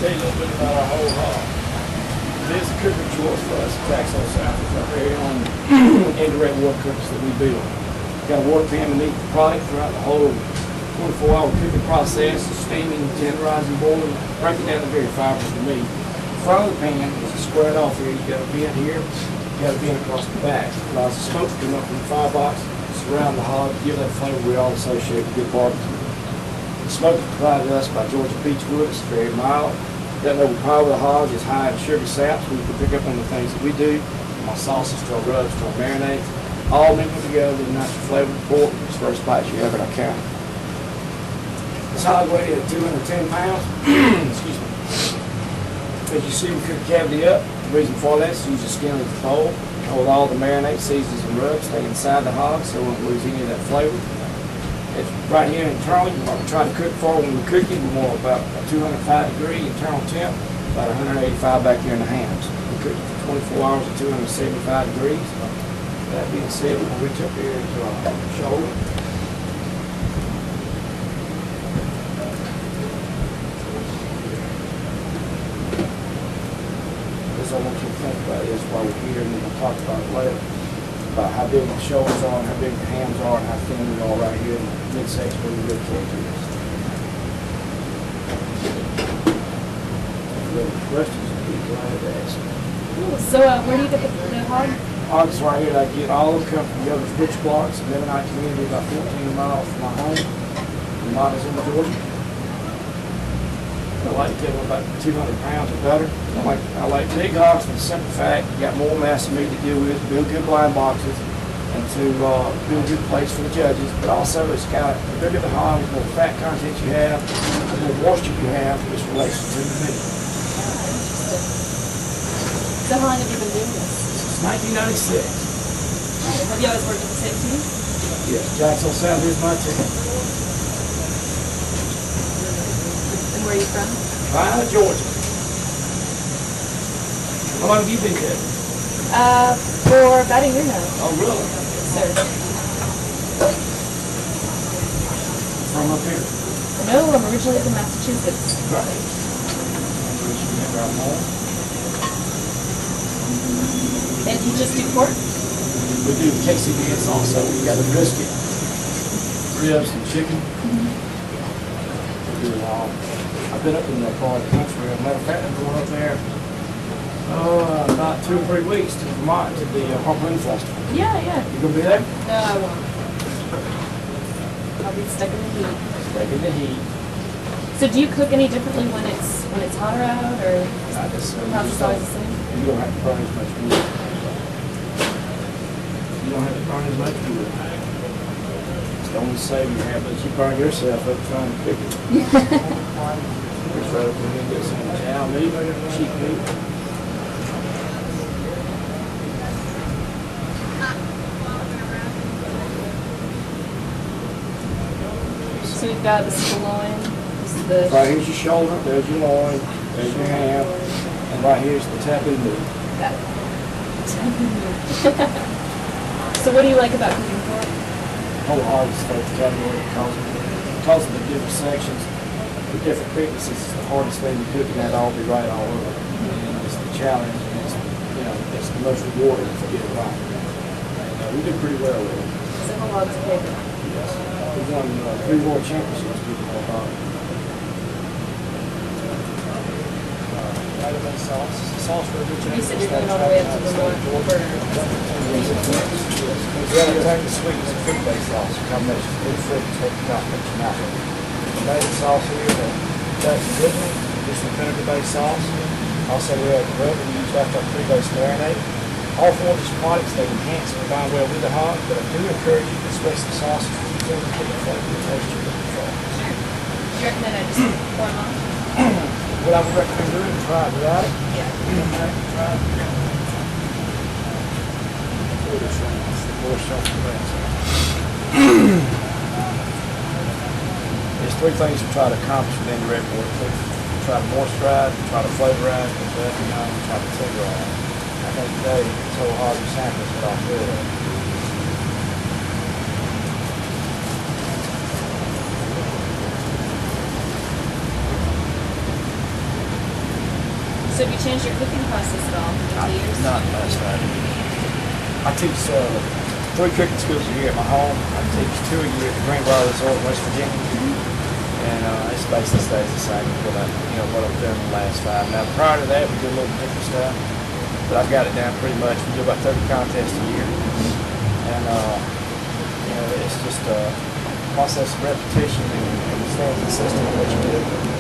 tell you a little bit about our whole hog. It is a cooking choice for us at JACKSOLDSOUTH. It's our very own indirect water cookers that we build. We've got a water pan beneath the product throughout the whole 24-hour cooking process, steaming, tenderizing, boiling, break it down to the very fibers of the meat. The front of the pan is squared off here. You've got a vent here, you've got a vent across the back. It allows the smoke to come up from the firebox, surround the hog, give that flavor we all associate with good barbecue. The smoke is provided to us by Georgia Beechwood. It's very mild. Doesn't overpower the hog. It's high in sugar saps. We can pick up on the things that we do. From our sauces to our rubs to our marinades, all mingled together with nice flavored pork. It's the first bite you have at our counter. This hog weighed at 210 pounds. Excuse me. As you see, we cook the cavity up. The reason for that is to use the skin as a bowl. Hold all the marinade, seasons, and rubs stay inside the hog so we won't lose any of that flavor. It's right here internally. What we try to cook for when we're cooking, we want about a 205 degree internal temp, about 185 back here in the hams. We cook it for 24 hours at 275 degrees. That being said, we'll reach up here into our shoulder. I want you to think about this while we're here, and then we'll talk about it later, about how big the shoulders are, and how big the hams are, and how thin we are right here in the midsection where the rib cage is. If you have any questions, I'd be glad to ask. Cool. So where do you get the hog? Hogs right here that I get all of them come from Yoder's Butcher Blocks, a Mennonite community about 14 miles from my home in Montezuma, Georgia. I like to get them about 200 pounds or better. I like big hogs for the simple fact you got more mass of meat to deal with, build good blind boxes, and to build good plates for the judges. But also it's got the bigger the hog, the more fat content you have, the more moisture you have, which relates to the meat. So how long have you been doing this? Since 1996. Have you always worked with the same team? Yes, JACKSOLDSOUTH is my team. Where are you from? Georgia. How long have you been here? For about a year now. Oh, really? Sir. From up here? No, I'm originally from Massachusetts. Right. And you just do pork? We do quesadillas also. We got the brisket, ribs, and chicken. We do it all. I've been up in that part of the country. As a matter of fact, I'm going up there about 2 or 3 weeks to Vermont to the Harpoon Festival. Yeah, yeah. You gonna be there? No, I won't. I'll be stuck in the heat. Stuck in the heat. So do you cook any differently when it's hotter out, or I just process always the same? You don't have to burn as much wood. You don't have to burn as much wood. It's the only saving you have, but you burn yourself up trying to cook it. Just right up and get some chow meat, cheap meat. So we've got this is the loin. This is the. Right here's your shoulder, there's your loin, there's your ham, and right here's the taboo meat. Got it. So what do you like about cooking pork? Whole hog is the category because of the different sections, the different thicknesses. It's the hardest thing to cook, and that all be right all over. And it's the challenge, and it's it's the most rewarding to get it right. And we do pretty well with it. So whole hog's a favorite. Yes, we've won 3 world championships with the whole hog. Sauce. Sauce for a good You said you're going all the way up to Vermont for burgers. We have to take the sweet and fruit-based sauce, a combination of good fruit and take the top of your mouth. The basic sauce here, the Dutch original, just the vinegar-based sauce. Also, we have the rub we use after our pre-based marinade. All 4 of these products, they enhance and combine well with the hog, but I do encourage you to switch the sauces to the flavor and flavor and taste you're looking for. Do you recommend I just pour them on? What I would recommend doing is try it without it. Yeah. Try it. There's 3 things you try to accomplish with indirect water. Try to moisturize, try to flavorize, and try to tenderize. I think today it's so hard to sample what I feel. So have you changed your cooking process at all over the years? Not last Friday. I teach 3 cooking schools a year at my home. I teach 2 a year at the Greenbrier Resort in West Virginia. And it's basically stays the same as what I've done in the last 5. Now prior to that we do a little different stuff. But I've got it down pretty much. We do about 30 contests a year. And it's just a process of repetition and staying consistent with what you do.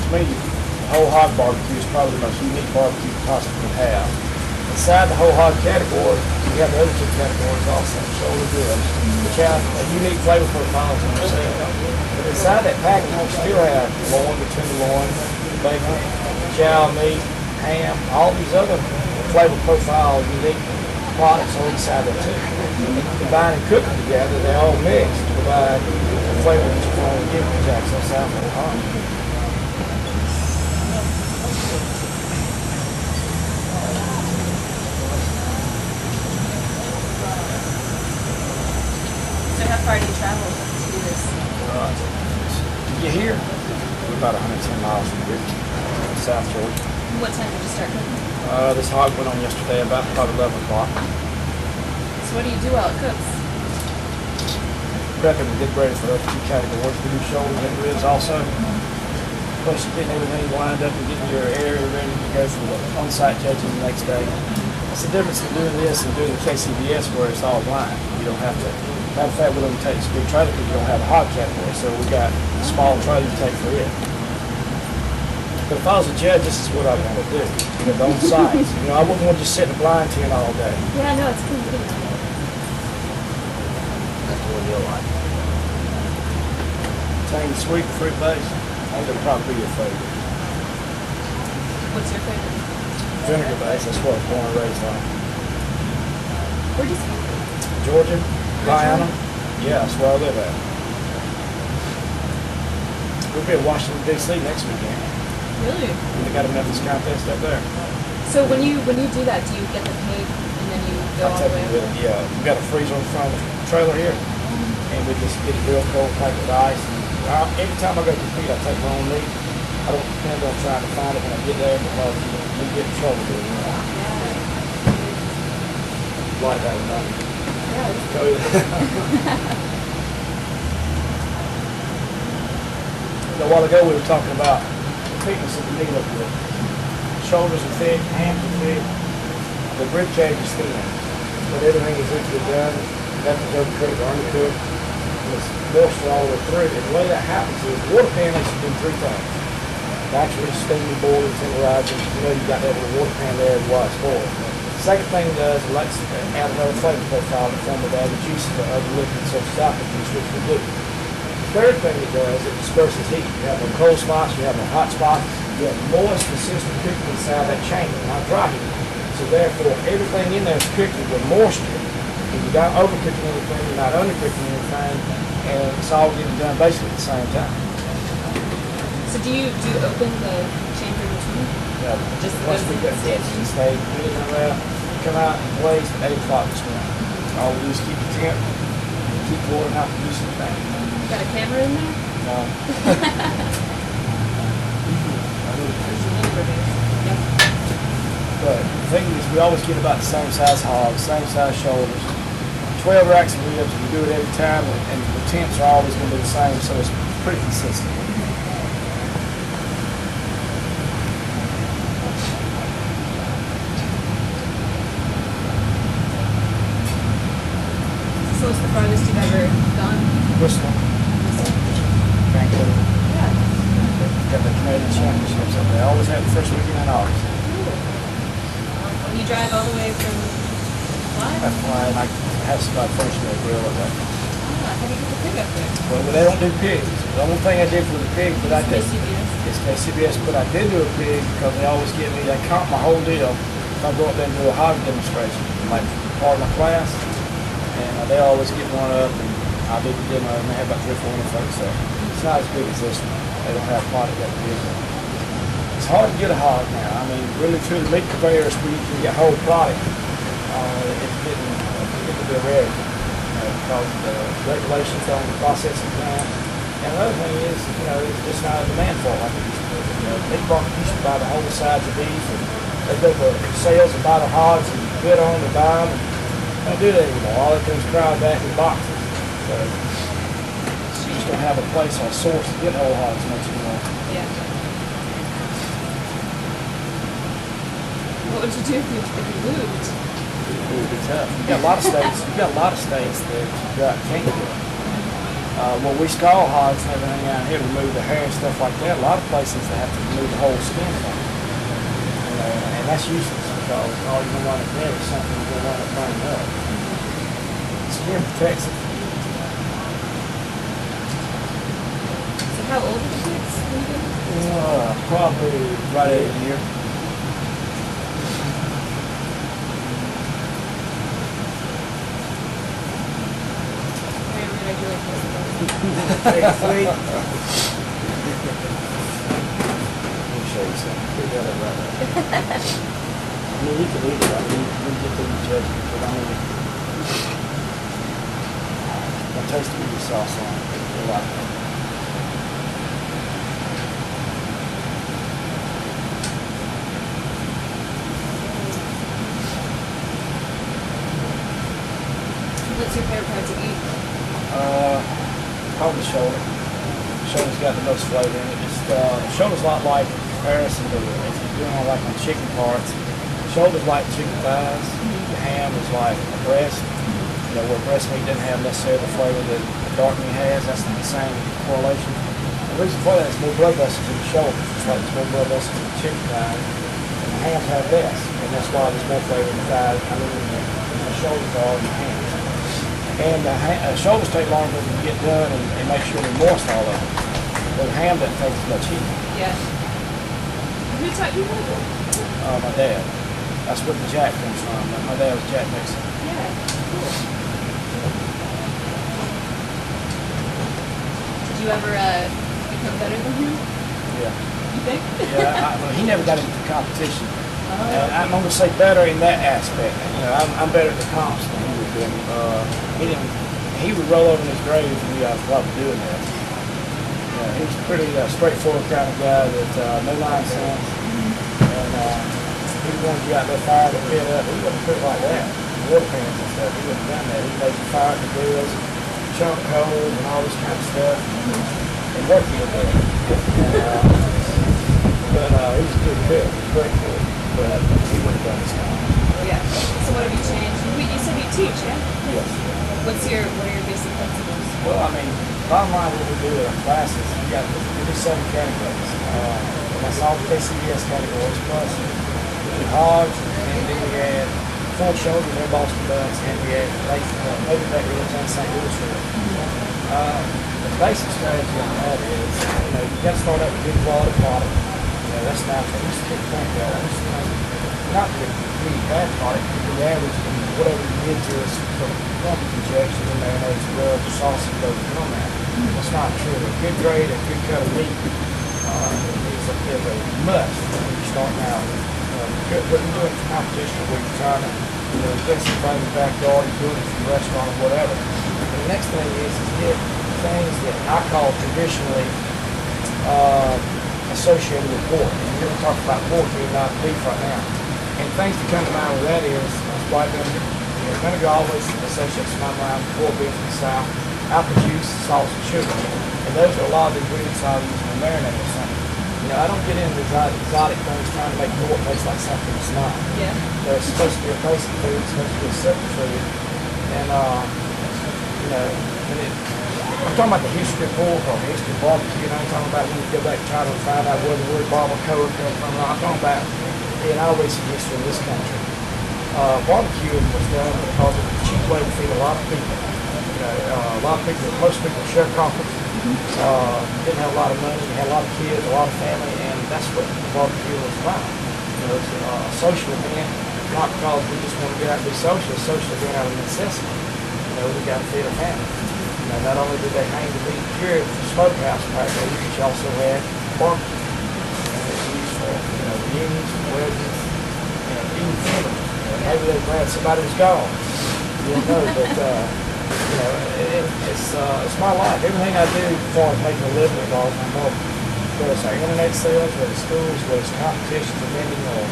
To me, the whole hog barbecue is probably the most unique barbecue you possibly have. Inside the whole hog category, you have the other 2 categories also, shoulder ribs, which have a unique flavor profile to themselves. But inside that package, you still have loin, the tenderloin, bacon, jowl meat, ham, all these other flavor profile unique products on inside there too. And combine and cook them together, they all mix to provide the flavor that you want to give to JACKSOLDSOUTH for the hog. How far do you travel to do this? To get here, we're about 110 miles from here, South Georgia. What time did you start cooking? This hog went on yesterday about probably 11 o'clock. So what do you do while it cooks? Prepping to get ready for those 2 categories. We do shoulders and ribs also. Plus getting everything lined up and getting your area ready to go for the on-site judging the next day. That's the difference in doing this and doing the KCBS where it's all blind. You don't have to. Matter of fact, we don't take this big trailer because you don't have a hog category, so we got a small trailer to take for it. But if I was a judge, this is what I want to do. On sites. I wouldn't want to just sit in a blind tent all day. Yeah, no, it's cool. That's what you'll like. Tangy sweet fruit base, I think it'll probably be your favorite. What's your favorite? Vinegar base, that's what I was born and raised on. Where'd you come from? Georgia. Guyana? Yeah, that's where I live at. We'll be in Washington, D.C. next weekend. Really? They got a Memphis contest up there. So when you do that, do you get the pig and then you go all the way over? Yeah, we got a freezer on the front of the trailer here, and we just get it real cold, pack it with ice. And every time I go compete, I take my own meat. I don't depend on trying to find it when I get there because you get in trouble doing that. Like that or not. Yeah. A while ago we were talking about the thickness of the meat up here. Shoulders are thick, hams are thick, the rib cage is thin. But everything is equally done, nothing's overcooked or undercooked. And it's moisture all the way through. And the way that happens is the water pan lets you do 3 things. Naturally steaming, boiling, tenderizing. You got that little water pan there while it's boiling. Second thing it does, it lets add another flavor profile in the form of added juices or other liquids such as apple juice, which we do. The third thing it does, it disperses heat. You have no cold spots, you have no hot spots, you have moist, consistent cooking inside that chamber, not dry heat. So therefore, everything in there is cooking with moisture. And you're not overcooking anything, you're not undercooking anything, and it's all getting done basically at the same time. So do you open the chamber in between? Yeah, Just once we get this, stay good and around. Come out and blaze at 8 o'clock this morning. All we do is keep the temp and keep water not producing thing. Got a camera in there? No. But the thing is, we always get about the same size hogs, same size shoulders. 12 racks of ribs, we do it every time, and the temps are always going to be the same, so it's pretty consistent. So what's the farthest you've ever gone? Bristol. Vancouver. Yeah. Got the Canadian Championships up there. I always have the first weekend in August. You drive all the way from Why? That's why I like to have somebody first to grill up there. How do you get the pig up there? Well, they don't do pigs. The only thing I did for the pig that I did KCBS. is KCBS, but I did do a pig because they always get me, they comp my whole deal if I go up there and do a hog demonstration, like part of my class. And they always get one up, and I do the demo, and they have about 3 or 400 folks there. It's not as big as this one. They don't have a product that big. It's hard to get a hog now. I mean, really, through the meat conveyors where you can get whole product. it's getting to be a rarity because of the regulations on the processing plant. And another thing is, it's just not a demand for it like it used to be. Big market used to buy the whole sides of beef, and they go to sales and buy the hogs and bid on and buy them. They don't do that anymore. All they do is crowd back in boxes. So you just don't have a place or a source to get whole hogs much anymore. Yeah. What would you do if you moved? It would be tough. You got a lot of states. That can't do it. Well, we scald hogs and everything out here to remove the hair and stuff like that. A lot of places they have to remove the whole skin from it. And that's useless because all you're going to want to get is something you're going to want to burn up. Skin protects it. So how old are the kids? Probably right at a year. Take a fleet. Let me show you something. We got it right there. I mean, you can eat it. I mean, you can get the judgment, but I mean, I taste the meat sauce on it. I like it. What's your favorite part to eat? Probably shoulder. Shoulder's got the most flavor in it. Shoulder's a lot like comparison to if you're doing like on chicken parts. Shoulder's like chicken thighs. The ham is like a breast. Where breast meat doesn't have necessarily the flavor that the dark meat has. That's the same correlation. The reason for that is more blood vessels in the shoulder. It's like there's more blood vessels in the chicken thighs. And the hams have less. And that's why there's more flavor in the thighs. I mean, in the shoulders are in the hams. And the shoulders take longer to get done and make sure they're moist all over. But the ham doesn't take as much heat. Yeah. Who taught you that? My dad. That's where the jack comes from. My dad was Jack Mixon. Yeah, cool. Did you ever become better than him? Yeah. You think? He never got into the competition. And I'm going to say better in that aspect. I'm better at the comps than he would be. He would roll over in his grave if he knew I was probably doing that. He was a pretty straightforward kind of guy that no nonsense. And he wanted to get out there fire the pit up. He wouldn't put it like that. Water pans and stuff. He wouldn't have done that. He made the fire at the grills, chunk coals and all this kind of stuff. And worked it there. But he was a good cook. He was a great cook. But he wouldn't have done this kind of. Yeah. So what have you changed? You said you teach, yeah? Yes. What are your basic principles? Well, I mean, bottom line, what we do at our classes, we do 7 categories. That's all the KCBS categories, plus we do hogs, and then we add full shoulders, and Boston butts, and we add maybe back ribs and St. Louis ribs. The basic strategy on that is, you got to start out with good quality product. That's natural. It's a good thing, not the bad product, but the average, whatever you get to is from injections and mayonnaise, rubs, sauces, those from that. That's not true. A good grade, a good cut of meat is a must when you're starting out. What you're doing for competition, where you're trying to get something in the backyard, you're doing it from a restaurant or whatever. And the next thing is get things that I call traditionally associated with pork. And we're going to talk about pork here, not beef right now. And things that come to mind with that is white vinegar. Vinegar always associates in my mind with pork beef in the South. Apple juice, salt, and sugar. And those are a lot of the ingredients I use in a marinade or something. I don't get into exotic things trying to make pork taste like something it's not. Yeah. It's supposed to be a basic food, it's supposed to be a simple food. And, I'm talking about the history of pork or the history of barbecue. I'm talking about when you go back and try to find out where the word barbacoa comes from. I'm talking about in our recent history in this country. Barbecuing was done because it was a cheap way to feed a lot of people. Most people were sharecroppers, didn't have a lot of money, had a lot of kids, a lot of family, and that's what the barbecue was about. It's a social event, not because we just want to get out and be social. It's social event out of necessity. We got to feed a family. Not only did they hang the meat here at the smokehouse back there, but you also had barbecue. And it's used for reunions, weddings, even funerals. Maybe they're glad somebody's gone. You don't know, but it's my life. Everything I do as far as making a living involves my mother. Whether it's our internet sales, whether it's schools, whether it's competitions or vending or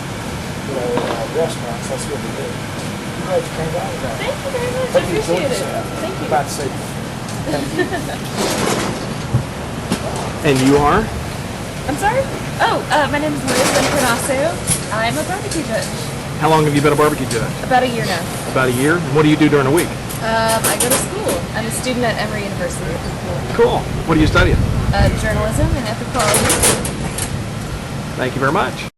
restaurants, that's what we do. I'm glad you came by today. Thank you very much. I Hope you enjoyed appreciate it. yourself. Thank you. About to see you. Thank you. And you are? I'm sorry? Oh, my name is Liz Impernasso. I'm a barbecue judge. How long have you been a barbecue judge? About a year now. About a year? And what do you do during the week? I go to school. I'm a student at Emory University. Cool. What are you studying? Journalism and anthropology. Thank you very much.